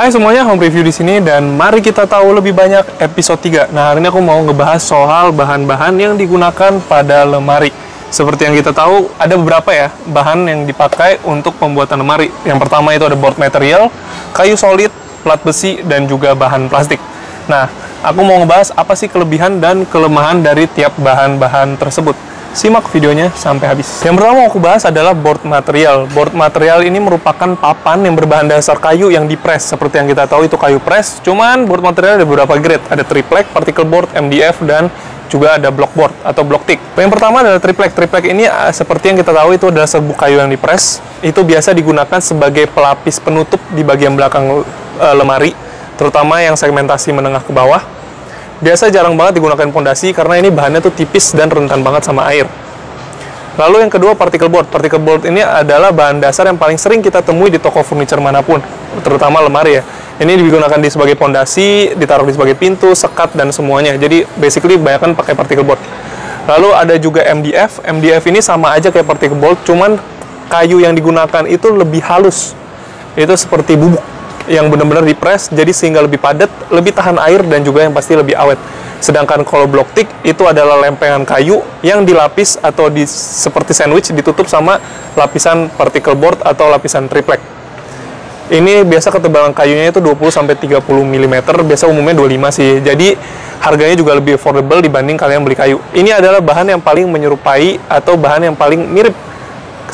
Hai semuanya, home review di sini dan mari kita tahu lebih banyak episode 3. Nah, hari ini aku mau ngebahas soal bahan-bahan yang digunakan pada lemari. Seperti yang kita tahu, ada beberapa ya bahan yang dipakai untuk pembuatan lemari. Yang pertama itu ada board material, kayu solid, plat besi, dan juga bahan plastik. Nah, aku mau ngebahas apa sih kelebihan dan kelemahan dari tiap bahan-bahan tersebut. Simak videonya sampai habis. Yang pertama mau aku bahas adalah board material. Board material ini merupakan papan yang berbahan dasar kayu yang di-press. Seperti yang kita tahu itu kayu press. Cuman board material ada beberapa grade. Ada triplek, particle board, MDF, dan juga ada block board atau block thick. Yang pertama adalah triplek. Triplek ini seperti yang kita tahu itu adalah serbuk kayu yang di-press. Itu biasa digunakan sebagai pelapis penutup di bagian belakang lemari, terutama yang segmentasi menengah ke bawah. Biasa jarang banget digunakan pondasi karena ini bahannya tuh tipis dan rentan banget sama air. Lalu yang kedua particle board. Particle board ini adalah bahan dasar yang paling sering kita temui di toko furniture manapun, terutama lemari ya. Ini digunakan sebagai pondasi, ditaruh di sebagai pintu, sekat, dan semuanya. Jadi basically kebanyakan pakai particle board. Lalu ada juga MDF. MDF ini sama aja kayak particle board, cuman kayu yang digunakan itu lebih halus. Itu seperti bubuk yang benar-benar di-press, jadi sehingga lebih padat, lebih tahan air, dan juga yang pasti lebih awet. Sedangkan kalau block thick itu adalah lempengan kayu yang dilapis atau seperti sandwich ditutup sama lapisan particle board atau lapisan triplek. Ini biasa ketebalan kayunya itu 20-30 mm, biasa umumnya 25 sih. Jadi harganya juga lebih affordable dibanding kalian beli kayu. Ini adalah bahan yang paling menyerupai atau bahan yang paling mirip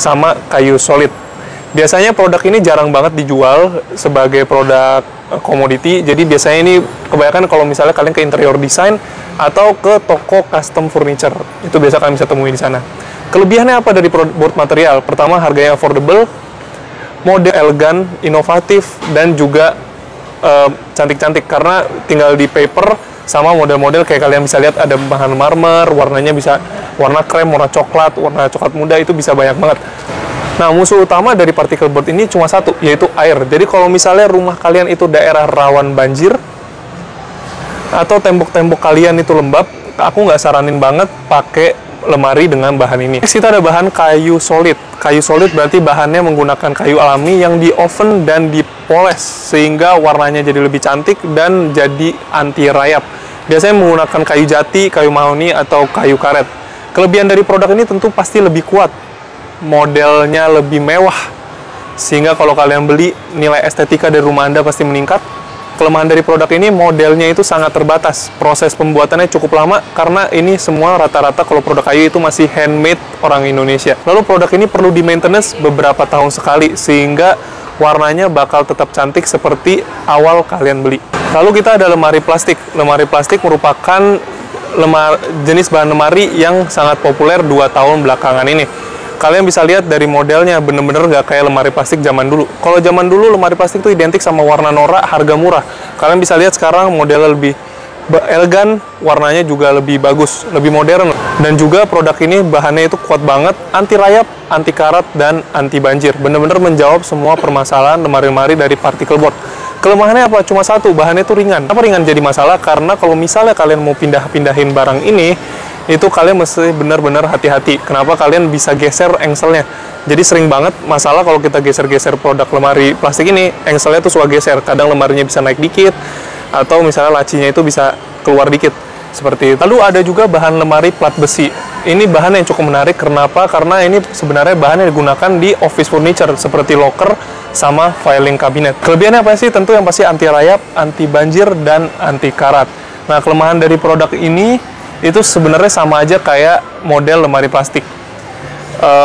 sama kayu solid. Biasanya produk ini jarang banget dijual sebagai produk komoditi, jadi biasanya ini kebanyakan kalau misalnya kalian ke interior design atau ke toko custom furniture, itu biasa kalian bisa temui di sana. Kelebihannya apa dari board material? Pertama, harganya affordable, model elegan, inovatif, dan juga cantik-cantik karena tinggal di paper sama model-model kayak kalian bisa lihat ada bahan marmer, warnanya bisa warna krem, warna coklat muda, itu bisa banyak banget. Nah, musuh utama dari particle board ini cuma satu, yaitu air. Jadi kalau misalnya rumah kalian itu daerah rawan banjir, atau tembok-tembok kalian itu lembab, aku nggak saranin banget pakai lemari dengan bahan ini. Next, kita ada bahan kayu solid. Kayu solid berarti bahannya menggunakan kayu alami yang di oven dan dipoles, sehingga warnanya jadi lebih cantik dan jadi anti rayap. Biasanya menggunakan kayu jati, kayu mahoni, atau kayu karet. Kelebihan dari produk ini tentu pasti lebih kuat. Modelnya lebih mewah, sehingga kalau kalian beli, nilai estetika dari rumah Anda pasti meningkat. Kelemahan dari produk ini, modelnya itu sangat terbatas. Proses pembuatannya cukup lama, karena ini semua rata-rata kalau produk kayu itu masih handmade orang Indonesia. Lalu produk ini perlu di maintenance beberapa tahun sekali, sehingga warnanya bakal tetap cantik seperti awal kalian beli. Lalu kita ada lemari plastik. Lemari plastik merupakan jenis bahan lemari yang sangat populer 2 tahun belakangan ini. Kalian bisa lihat dari modelnya, bener-bener nggak kayak lemari plastik zaman dulu. Kalau zaman dulu lemari plastik itu identik sama warna norak, harga murah. Kalian bisa lihat sekarang modelnya lebih elegan, warnanya juga lebih bagus, lebih modern. Dan juga produk ini bahannya itu kuat banget, anti rayap, anti karat, dan anti banjir. Bener-bener menjawab semua permasalahan lemari-lemari dari particle board. Kelemahannya apa? Cuma satu, bahannya itu ringan. Kenapa ringan jadi masalah? Karena kalau misalnya kalian mau pindahin barang ini, itu kalian mesti benar-benar hati-hati. Kenapa? Kalian bisa geser engselnya. Jadi sering banget masalah kalau kita geser-geser produk lemari plastik ini, engselnya tuh suka geser. Kadang lemarinya bisa naik dikit, atau misalnya lacinya itu bisa keluar dikit. Seperti itu. Lalu ada juga bahan lemari plat besi. Ini bahan yang cukup menarik. Kenapa? Karena ini sebenarnya bahan yang digunakan di office furniture, seperti locker sama filing cabinet. Kelebihannya apa sih? Tentu yang pasti anti rayap, anti banjir, dan anti karat. Nah, kelemahan dari produk ini itu sebenarnya sama aja kayak model lemari plastik.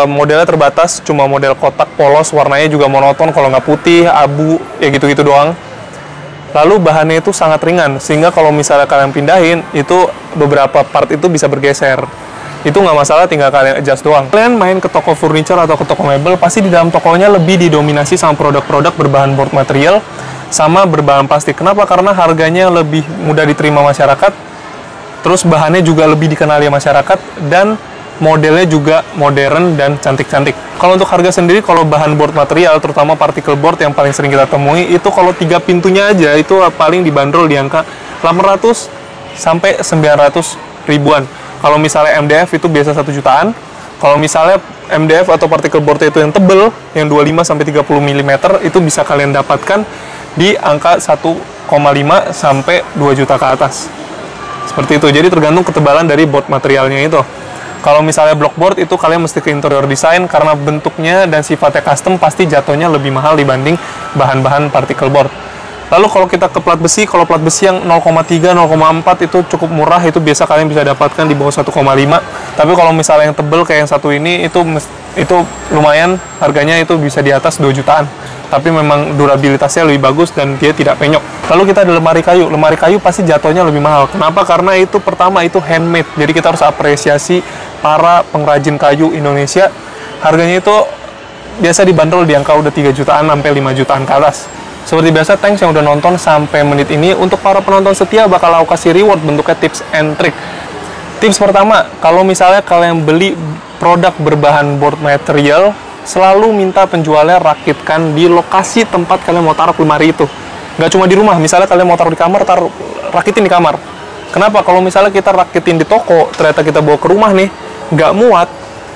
Modelnya terbatas, cuma model kotak polos, warnanya juga monoton, kalau nggak putih, abu, ya gitu-gitu doang. Lalu bahannya itu sangat ringan, sehingga kalau misalnya kalian pindahin, itu beberapa part itu bisa bergeser. Itu nggak masalah, tinggal kalian adjust doang. Kalian main ke toko furniture atau ke toko mebel, pasti di dalam tokonya lebih didominasi sama produk-produk berbahan board material sama berbahan plastik. Kenapa? Karena harganya lebih mudah diterima masyarakat, terus bahannya juga lebih dikenali masyarakat, dan modelnya juga modern dan cantik-cantik. Kalau untuk harga sendiri, kalau bahan board material, terutama particle board yang paling sering kita temui, itu kalau 3 pintunya aja, itu paling dibanderol di angka 800 sampai 900 ribuan. Kalau misalnya MDF itu biasa 1 jutaan. Kalau misalnya MDF atau particle board itu yang tebel, yang 25-30 mm, itu bisa kalian dapatkan di angka 1,5 sampai 2 juta ke atas. Seperti itu. Jadi tergantung ketebalan dari board materialnya itu. Kalau misalnya blockboard itu kalian mesti ke interior design karena bentuknya dan sifatnya custom pasti jatuhnya lebih mahal dibanding bahan-bahan particle board. Lalu kalau kita ke plat besi, kalau plat besi yang 0,3, 0,4 itu cukup murah, itu biasa kalian bisa dapatkan di bawah 1,5. Tapi kalau misalnya yang tebel kayak yang satu ini itu lumayan, harganya itu bisa di atas 2 jutaan. Tapi memang durabilitasnya lebih bagus dan dia tidak penyok. Lalu kita ada lemari kayu. Lemari kayu pasti jatuhnya lebih mahal. Kenapa? Karena itu pertama itu handmade. Jadi kita harus apresiasi para pengrajin kayu Indonesia. Harganya itu biasa dibanderol di angka udah 3 jutaan sampai 5 jutaan ke atas. Seperti biasa, thanks yang udah nonton sampai menit ini. Untuk para penonton setia bakal aku kasih reward bentuknya tips and trick. Tips pertama, kalau misalnya kalian beli produk berbahan board material, selalu minta penjualnya rakitkan di lokasi tempat kalian mau taruh lemari itu. Nggak cuma di rumah, misalnya kalian mau taruh di kamar, rakitin di kamar. Kenapa? Kalau misalnya kita rakitin di toko, ternyata kita bawa ke rumah nih, nggak muat,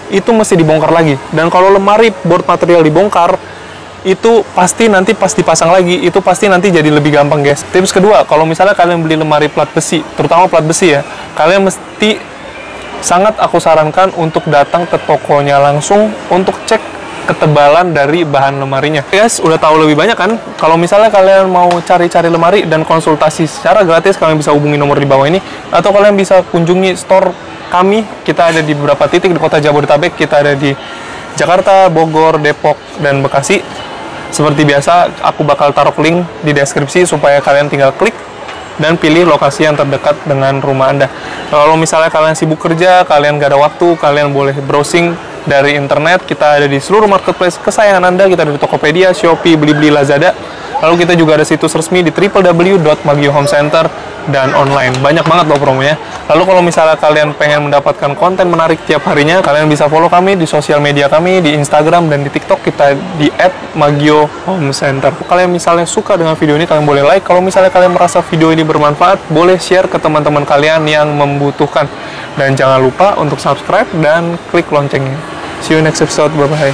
itu mesti dibongkar lagi. Dan kalau lemari board material dibongkar, itu pasti nanti pas dipasang lagi, itu pasti nanti jadi lebih gampang, guys. Tips kedua, kalau misalnya kalian beli lemari plat besi, terutama plat besi ya, kalian mesti sangat aku sarankan untuk datang ke tokonya langsung untuk cek ketebalan dari bahan lemarinya. Guys, udah tahu lebih banyak kan? Kalau misalnya kalian mau cari-cari lemari dan konsultasi secara gratis, kalian bisa hubungi nomor di bawah ini, atau kalian bisa kunjungi store kami. Kita ada di beberapa titik di kota Jabodetabek. Kita ada di Jakarta, Bogor, Depok, dan Bekasi. Seperti biasa, aku bakal taruh link di deskripsi supaya kalian tinggal klik dan pilih lokasi yang terdekat dengan rumah Anda. Kalau misalnya kalian sibuk kerja, kalian gak ada waktu, kalian boleh browsing dari internet. Kita ada di seluruh marketplace kesayangan Anda. Kita ada di Tokopedia, Shopee, Blibli, Lazada. Lalu kita juga ada situs resmi di www.magiohomecenter dan online. Banyak banget loh promonya. Lalu kalau misalnya kalian pengen mendapatkan konten menarik tiap harinya, kalian bisa follow kami di sosial media kami, di Instagram dan di TikTok. Kita di @magiohomecenter. Kalau kalian misalnya suka dengan video ini, kalian boleh like. Kalau misalnya kalian merasa video ini bermanfaat, boleh share ke teman-teman kalian yang membutuhkan. Dan jangan lupa untuk subscribe dan klik loncengnya. See you next episode. Bye-bye.